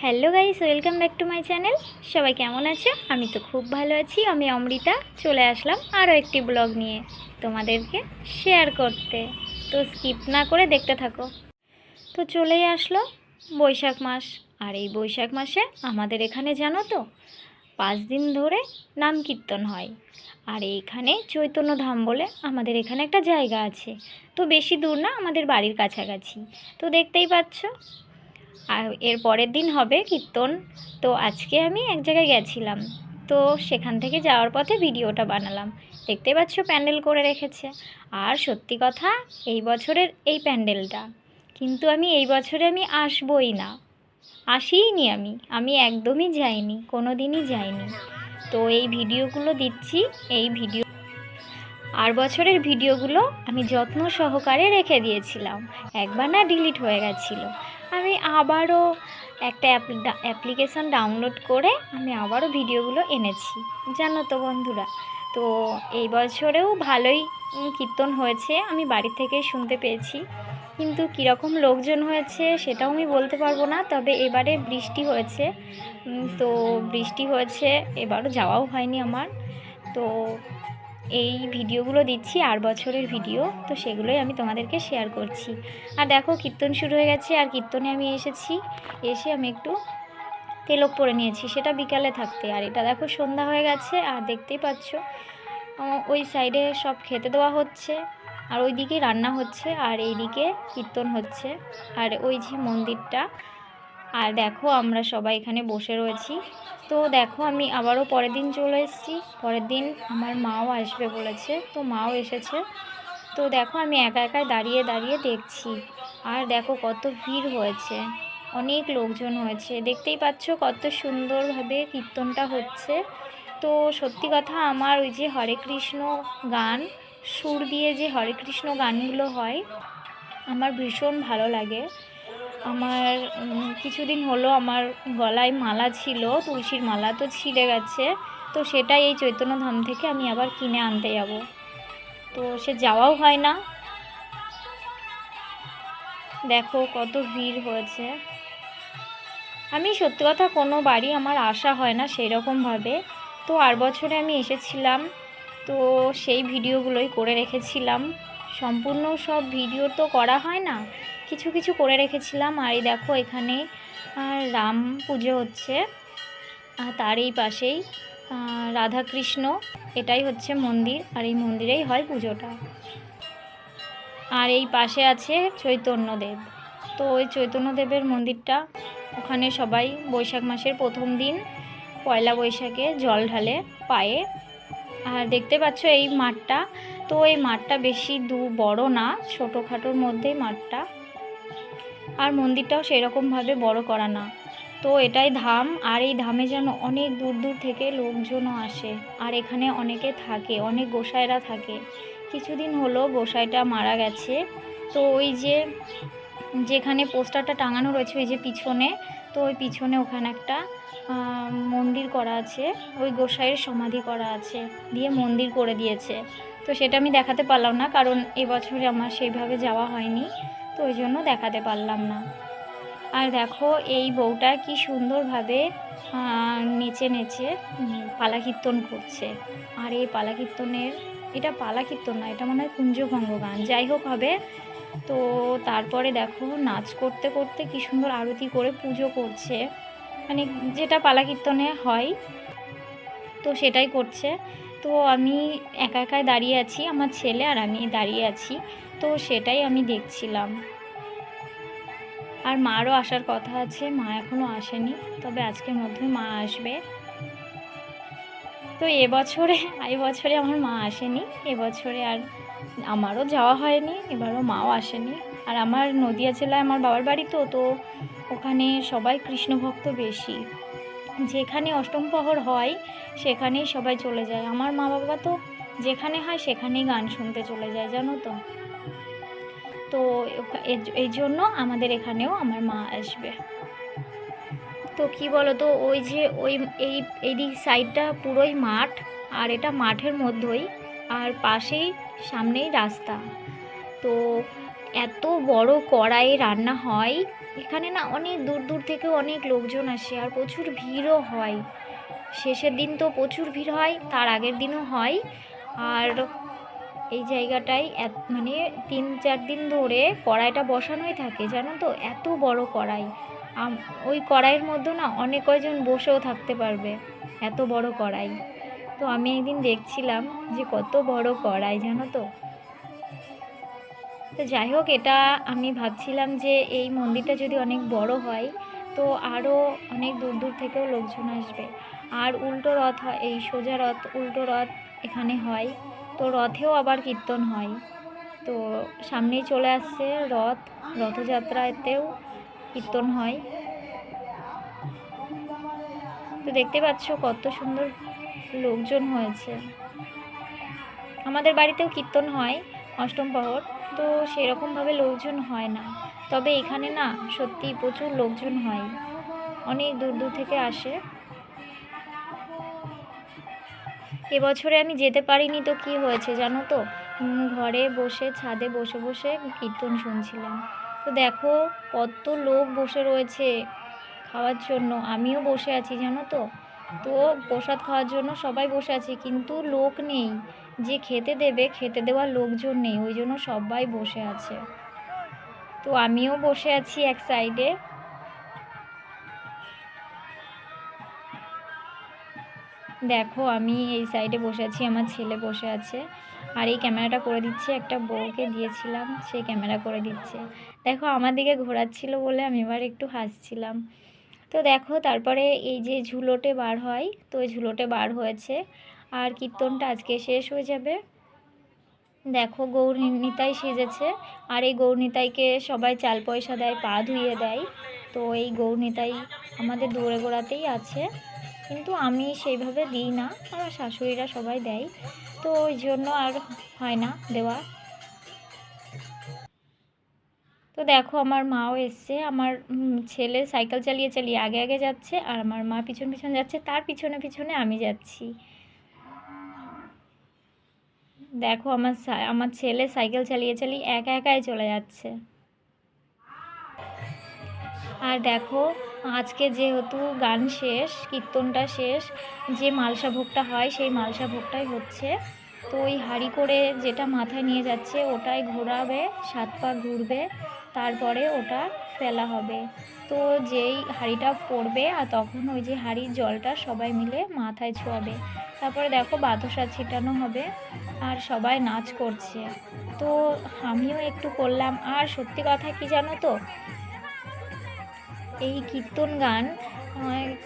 Hello guys, welcome back to my channel. সবাই কেমন আছো? আমি তো খুব ভালো আছি। আমি অমৃতা চলে আসলাম আরও একটি ব্লগ নিয়ে তোমাদেরকে শেয়ার করতে। তো স্কিপ না করে দেখতে থাকো। তো চলেই আসলো বৈশাখ মাস। আর এই বৈশাখ মাসে আমাদের এখানে জানো তো 5 দিন ধরে নাম কীর্তন হয়। আর এইখানে চৈতন্যধাম বলে আমাদের এখানে একটা জায়গা আছে। তো বেশি দূর না, আমাদের বাড়ির কাছাকাছি। তো দেখতেই পাচ্ছ। আর এর পরের দিন হবে কীর্তন। তো আজকে আমি এক জায়গায় গেছিলাম, তো সেখান থেকে যাওয়ার পথে ভিডিওটা বানালাম। দেখতে পাচ্ছ প্যান্ডেল করে রেখেছে। আর সত্যি কথা, এই বছরের এই প্যান্ডেলটা কিন্তু এই বছরে আসবই না, আসিনি। আমি একদমই যাইনি, কোনো দিনই যাইনি। তো এই ভিডিওগুলো দিচ্ছি। এই ভিডিও আর বছরের ভিডিওগুলো আমি যত্ন সহকারে রেখে দিয়েছিলাম, একবার না ডিলিট হয়ে গেছিলো। আমি আবারও একটা অ্যাপ্লিকেশান ডাউনলোড করে আমি আবারও ভিডিওগুলো এনেছি, জানো তো বন্ধুরা। তো এই বছরেও ভালোই কীর্তন হয়েছে, আমি বাড়ি থেকেই শুনতে পেয়েছি। কিন্তু কীরকম লোকজন হয়েছে সেটাও আমি বলতে পারবো না। তবে এবারে বৃষ্টি হয়েছে, তো বৃষ্টি হয়েছে, এবারও যাওয়াও হয়নি আমার। তো এই ভিডিওগুলো দিচ্ছি আর বছরের ভিডিও, তো সেগুলোই আমি তোমাদেরকে শেয়ার করছি। আর দেখো কীর্তন শুরু হয়ে গেছে, আর কীর্তনে আমি এসে আমি একটু তেলক পরে নিয়েছি, সেটা বিকালে থাকতে। আর এটা দেখো সন্ধ্যা হয়ে গেছে, আর দেখতেই পাচ্ছ ওই সাইডে সব খেতে দেওয়া হচ্ছে, আর ওই দিকে রান্না হচ্ছে, আর এইদিকে কীর্তন হচ্ছে। আর ওই যে মন্দিরটা, আর দেখো আমরা সবাই এখানে বসে রয়েছি। তো দেখো আমি আবারও পরের দিন চলে এসেছি। পরের দিন আমার মাও আসবে বলেছে, তো মাও এসেছে। তো দেখো আমি একা একাই দাঁড়িয়ে দাঁড়িয়ে দেখছি। আর দেখো কত ভিড় হয়েছে, অনেক লোকজন হয়েছে। দেখতেই পাচ্ছ কত সুন্দরভাবে কীর্তনটা হচ্ছে। তো সত্যি কথা, আমার ওই যে হরে কৃষ্ণ গান, সুর দিয়ে যে হরে কৃষ্ণ গানগুলো হয়, আমার ভীষণ ভালো লাগে। আমার কিছুদিন হলো আমার গলায় মালা ছিল, তুলসীর মালা, তো ছিঁড়ে গেছে। তো সেটাই এই চৈতন্যধাম থেকে আমি আবার কিনে আনতে যাব, তো সে যাওয়াও হয় না। দেখো কত ভিড় হয়েছে। আমি সত্যি কথা, কোনো বাড়ি আমার আসা হয় না সেই রকমভাবে। তো আর বছরে আমি এসেছিলাম, তো সেই ভিডিওগুলোই করে রেখেছিলাম। সম্পূর্ণ সব ভিডিও তো করা হয় না, কিছু কিছু করে রেখেছিলাম। আর এই দেখো এখানে রাম পুজো হচ্ছে, আর তার এই পাশেই রাধাকৃষ্ণ, এটাই হচ্ছে মন্দির, আর এই মন্দিরেই হয় পুজোটা। আর এই পাশে আছে চৈতন্যদেব। তো ওই চৈতন্যদেবের মন্দিরটা, ওখানে সবাই বৈশাখ মাসের প্রথম দিন পয়লা বৈশাখে জল ঢালে পায়ে। আর দেখতে পাচ্ছ এই মাঠটা, তো এই মাঠটা বেশি বড় না, ছোটোখাটোর মধ্যেই মাঠটা। আর মন্দিরটাও সেরকমভাবে বড় করা না। তো এটাই ধাম, আর এই ধামে যেন অনেক দূর দূর থেকে লোকজনও আসে। আর এখানে অনেকে থাকে, অনেক গোসাইরা থাকে। কিছুদিন হলো গোসাইটা মারা গেছে। তো ওই যে যেখানে পোস্টারটা টাঙানো রয়েছে ওই যে পিছনে, তো ওই পিছনে ওখানে একটা মন্দির করা আছে, ওই গোসাইয়ের সমাধি করা আছে, দিয়ে মন্দির করে দিয়েছে। তো সেটা আমি দেখাতে পারলাম না, কারণ এবছরে আমার সেইভাবে যাওয়া হয়নি, তো ওই জন্য দেখাতে পারলাম না। আর দেখো এই বউটা কি সুন্দরভাবে নেচে নেচে পালা কীর্তন করছে। আর এই পালা কীর্তনের, এটা পালা কীর্তন না, এটা মনে হয় কুঞ্জভঙ্গ গান, যাই হোক হবে। তো তারপরে দেখো নাচ করতে করতে কি সুন্দর আরতি করে পুজো করছে, মানে যেটা পালা কীর্তনে হয়, তো সেটাই করছে। তো আমি একা একাই দাঁড়িয়ে আছি, আমার ছেলে আর আমি দাঁড়িয়ে আছি, তো সেটাই আমি দেখছিলাম। আর মারও আসার কথা আছে, মা এখনও আসেনি, তবে আজকের মধ্যে মা আসবে। তো এবছরে আমার মা আসেনি, এবছরে আর আমারও যাওয়া হয়নি, এবারও মাও আসেনি। আর আমার নদিয়া জেলায় আমার বাবার বাড়ি, তো ওখানে সবাই কৃষ্ণ ভক্ত বেশি। যেখানে অষ্টম প্রহর হয় সেখানেই সবাই চলে যায়। আমার মা বাবা তো যেখানে হয় সেখানেই গান শুনতে চলে যায়, জানো তো। তো এই জন্য আমাদের এখানেও আমার মা আসবে। তো কি বলো তো, ওই যে এই দিক সাইডটা পুরোই মাঠ, আর এটা মাঠের মধ্যেই, আর পাশেই সামনেই রাস্তা। তো এত বড় কড়াই রান্না হয়, এখানে না অনেক দূর দূর থেকেও অনেক লোকজন আসে, আর প্রচুর ভিড়ও হয়। শেষের দিন তো প্রচুর ভিড় হয়, তার আগের দিনও হয়। আর এই জায়গাটায় মানে 3-4 দিন ধরে কড়াইটা বসানোই থাকে, জানো তো, এত বড় কড়াই। ওই কড়াইয়ের মধ্যে না অনেক কয়জন বসেও থাকতে পারবে, এত বড় কড়াই। তো আমি একদিন দেখছিলাম যে কত বড় কড়াই, জানো তো। তো যাই হোক, এটা আমি ভাবছিলাম যে এই মন্দিরটা যদি অনেক বড় হয় তো আরও অনেক দূর দূর থেকেও লোকজন আসবে। আর উল্টো রথ হয়, এই সোজা রথ উল্টো রথ এখানে হয়। তো রথেও আবার কীর্তন হয়। তো সামনেই চলে আসছে রথ, রথযাত্রাতেও কীর্তন হয়। তো দেখতে পাচ্ছ কত সুন্দর লোকজন হয়েছে। আমাদের বাড়িতেও কীর্তন হয় অষ্টম প্রহর, তো সেরকমভাবে লোকজন হয় না। তবে এখানে না সত্যি প্রচুর লোকজন হয়, অনেক দূর দূর থেকে আসে। এবছরে আমি যেতে পারিনি, তো কি হয়েছে জানো তো, ঘরে বসে ছাদে বসে বসে কীর্তন শুনছিলাম। তো দেখো কত লোক বসে রয়েছে খাওয়ার জন্য, আমিও বসে আছি জানো তো। তো প্রসাদ খাওয়ার জন্য সবাই বসে আছে, কিন্তু লোক নেই, যে খেতে দেবে, খেতে দেওয়ার লোকজন নেই, ওই জন্য সবাই বসে আছে। তো আমিও বসে আছি এক সাইডে। দেখো আমি এই সাইডে বসে আছি, আমার ছেলে বসে আছে, আর এই ক্যামেরাটা করে দিচ্ছে, একটা বউকে দিয়েছিলাম, সে ক্যামেরা করে দিচ্ছে। দেখো আমার দিকে ঘোরাচ্ছিল বলে আমি এবার একটু হাসছিলাম। তো দেখো তারপরে এই যে ঝুলোটে বার হয়, তো ওই ঝুলোটে বার হয়েছে, আর কীর্তনটা আজকে শেষ হয়ে যাবে। দেখো গৌরনিতাই সেজেছে, আর এই গৌরনিতাইকে সবাই চাল পয়সা দেয়, পা ধুইয়ে দেয়। তো এই গৌরনিতাই আমাদের দৌড়ে গোড়াতেই আছে, কিন্তু আমি সেইভাবে দিই না, আমার শাশুড়িরা সবাই দেয়, তো ওই জন্য আর হয় না দেওয়া। তো দেখো আমার মাও এসছে, আমার ছেলে সাইকেল চালিয়ে চালিয়ে আগে আগে যাচ্ছে, আর আমার মা পিছন পিছন যাচ্ছে, তার পিছনে পিছনে আমি যাচ্ছি। দেখো আমার ছেলে সাইকেল চালিয়ে চালিয়ে একা একাই চলে যাচ্ছে। আর দেখো আজকে যেহেতু গান শেষ, কীর্তনটা শেষ, যে মালসা ভোগটা হয় সেই মালসা ভোগটাই হচ্ছে। তো ওই হাঁড়ি করে যেটা মাথায় নিয়ে যাচ্ছে ওটাই ঘোরাবে, 7 পা ঘুরবে, তারপরে ওটা ফেলা হবে। তো যেই হাঁড়িটা পড়বে, আর তখন ওই যে হাঁড়ির জলটা সবাই মিলে মাথায় ছোঁয়াবে। তারপরে দেখো বাতাসা ছিটানো হবে, আর সবাই নাচ করছে। তো আমিও একটু করলাম। আর সত্যি কথা কি জানো তো, এই কীর্তন গান,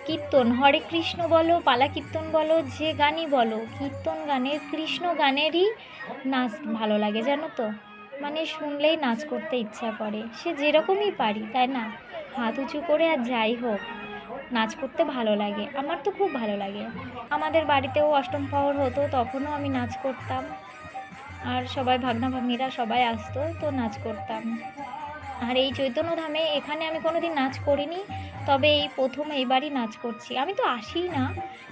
কীর্তন হরে কৃষ্ণ বলো, পালা কীর্তন বলো, যে গানই বলো, কীর্তন গানের, কৃষ্ণ গানেরই নাচ ভালো লাগে জানো তো। মানে শুনলেই নাচ করতে ইচ্ছা করে, সে যেরকমই পারি, তাই না, হাত উঁচু করে আর যাই হোক, নাচ করতে ভালো লাগে, আমার তো খুব ভালো লাগে। আমাদের বাড়িতেও অষ্টম প্রহর হতো, তখনও আমি নাচ করতাম, আর সবাই ভাগ্না ভাগ্নিরা সবাই আসতো, তো নাচ করতাম। আর এই চৈতন্যধামে এখানে আমি কোনোদিন নাচ করিনি, তবে এই প্রথম এইবারই নাচ করছি। আমি তো আসিই না,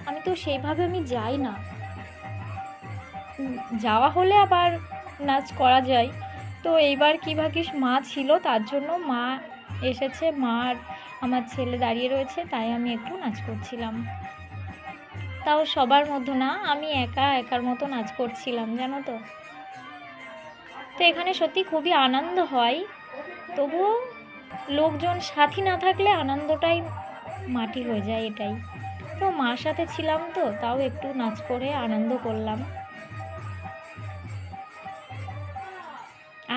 আমি তো সেইভাবে আমি যাই না, যাওয়া হলে আবার নাচ করা যায়। তো এইবার কী ভাগ্যিস মা ছিল, তার জন্য মা এসেছে, মা আর আমার ছেলে দাঁড়িয়ে রয়েছে, তাই আমি একটু নাচ করছিলাম। তাও সবার মধ্যে না, আমি একা একার মতো নাচ করছিলাম জানো তো। তো এখানে সত্যি খুবই আনন্দ হয়, তবুও লোকজন সাথী না থাকলে আনন্দটাই মাটি হয়ে যায়, এটাই। তো মার সাথে ছিলাম, তো তাও একটু নাচ করে আনন্দ করলাম।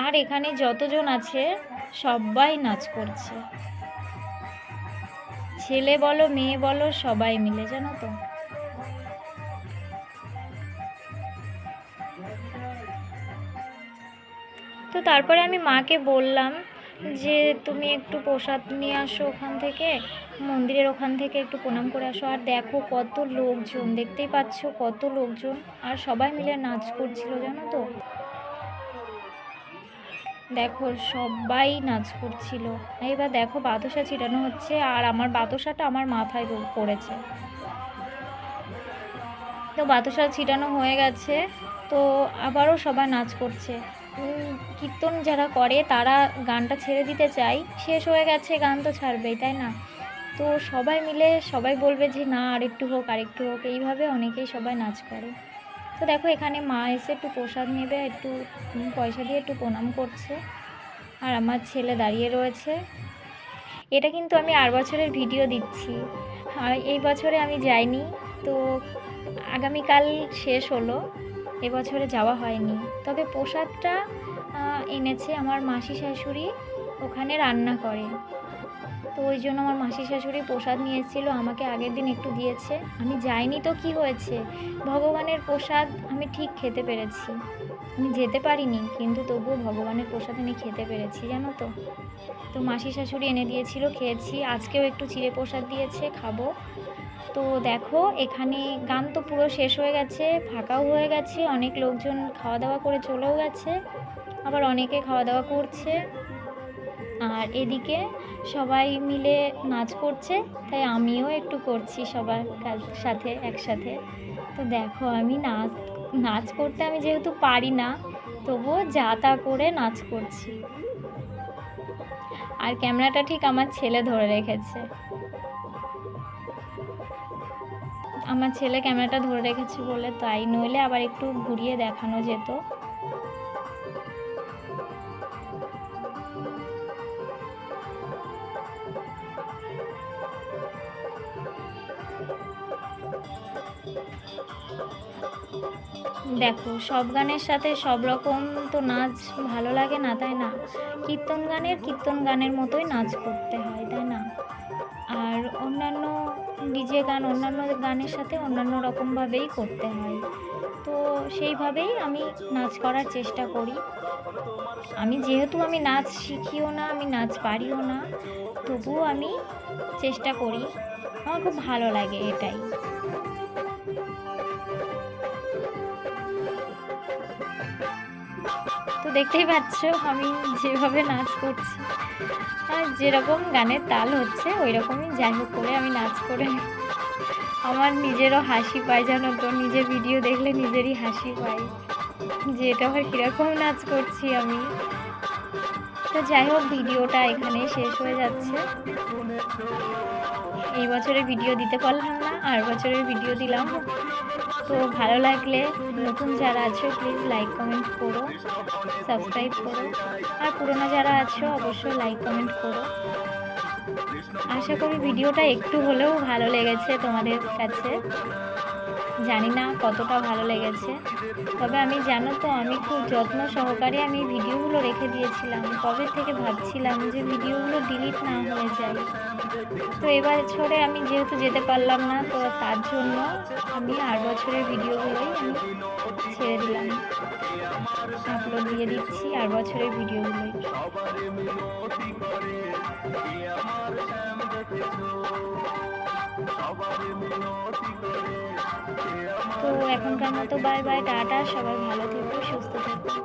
আর এখানে যতজন আছে সবাই নাচ করছে, ছেলে বলো মেয়ে বলো সবাই মিলে, জানো তো। তো তারপরে আমি মাকে বললাম যে তুমি একটু প্রসাদ নিয়ে আসো ওখান থেকে, মন্দিরের ওখান থেকে একটু প্রণাম করে আসো। আর দেখো কত লোকজন, দেখতেই পাচ্ছ কত লোকজন, আর সবাই মিলে নাচ করছিল জানো তো। দেখো সবাই নাচ করছিল। এবার দেখো বাতাসা ছিটানো হচ্ছে, আর আমার বাতাসাটা আমার মাথায় পড়েছে। তো বাতাসা ছিটানো হয়ে গেছে, তো আবারও সবাই নাচ করছে। কীর্তন যারা করে তারা গানটা ছেড়ে দিতে চায়, শেষ হয়ে গেছে গান তো ছাড়বেই, তাই না? তো সবাই মিলে সবাই বলবে যে না আরেকটু হোক আরেকটু হোক, এইভাবে অনেকেই সবাই নাচ করে। তো দেখো এখানে মা এসে একটু প্রসাদ নেবে, একটু পয়সা দিয়ে একটু প্রণাম করছে, আর আমার ছেলে দাঁড়িয়ে রয়েছে। এটা কিন্তু আমি আর বছরের ভিডিও দিচ্ছি, আর এই বছরে আমি যাইনি, তো আগামীকাল শেষ হলো, এবছরে যাওয়া হয়নি। তবে প্রসাদটা এনেছে আমার মাসি শাশুড়ি, ওখানে রান্না করে, তো ওই জন্য আমার মাসি শাশুড়ি প্রসাদ নিয়ে এসেছিলো, আমাকে আগের দিন একটু দিয়েছে। আমি যাইনি তো কি হয়েছে, ভগবানের প্রসাদ আমি ঠিক খেতে পেরেছি। আমি যেতে পারিনি কিন্তু তবুও ভগবানের প্রসাদ আমি খেতে পেরেছি, জানো তো। তো মাসি শাশুড়ি এনে দিয়েছিল, খেয়েছি। আজকেও একটু চিড়ে প্রসাদ দিয়েছে, খাবো। তো দেখো এখানে গান তো পুরো শেষ হয়ে গেছে, ফাঁকাও হয়ে গেছে, অনেক লোকজন খাওয়া দাওয়া করে চলেও গেছে, আবার অনেকে খাওয়া দাওয়া করছে, আর এদিকে সবাই মিলে নাচ করছে, তাই আমিও একটু করছি সবার সাথে একসাথে। তো দেখো আমি নাচ করতে আমি যেহেতু পারি না, তবুও যা তা করে নাচ করছি। আর ক্যামেরাটা ঠিক আমার ছেলে ধরে রেখেছে, আমার ছেলে ক্যামেরাটা ধরে রেখেছে বলে তাই, নইলে আবার একটু ঘুরিয়ে দেখানো যেত। দেখো সব গানের সাথে সব রকম তো নাচ ভালো লাগে না, তাই না? কীর্তন গানের মতোই নাচ করতে হয়, তাই না? আর অন্যান্য ডিজে গান অন্যান্য গানের সাথে অন্যান্য রকমভাবেই করতে হয়, তো সেইভাবেই আমি নাচ করার চেষ্টা করি। যেহেতু আমি নাচ শিখিও না, আমি নাচ পারিও না, তবুও আমি চেষ্টা করি, আমার খুব ভালো লাগে এটাই। তো দেখতেই পাচ্ছ আমি যেভাবে নাচ করছি, আর যেরকম গানের তাল হচ্ছে ওই রকমই যাই হোক করে আমি নাচ করে আমার নিজেরও হাসি পায়, জানো তো। নিজের ভিডিও দেখলে নিজেরই হাসি পায় যে এটা আবার কীরকম নাচ করছি আমি। তো যাই হোক ভিডিওটা এখানেই শেষ হয়ে যাচ্ছে। এই বছরের ভিডিও দিতে পারলাম না, আর বছরের ভিডিও দিলাম। তো ভালো লাগলে নতুন যারা আছো প্লিজ লাইক কমেন্ট করো, সাবস্ক্রাইব করো, আর পুরোনো যারা আছো অবশ্যই লাইক কমেন্ট করো। আশা করি ভিডিওটা একটু হলেও ভালো লেগেছে তোমাদের কাছে, জানি না কতটা ভালো লেগেছে, তবে আমি জানো তো আমি খুব যত্ন সহকারে আমি ভিডিওগুলো রেখে দিয়েছিলাম, কবে থেকে ভাবছিলাম যে ভিডিওগুলো ডিলিট না হয়ে যায়। তো এবার বছরে আমি যেহেতু যেতে পারলাম না, তো তার জন্য আমি আর বছরের ভিডিওগুলোই আমি ছেড়ে দিলাম, আপলোড দিয়ে দিচ্ছি আর বছরের ভিডিওগুলোই। তো এখনকার মতো বাই বাই, টাটা, সবাই ভালো থেকো, সুস্থ থেকো।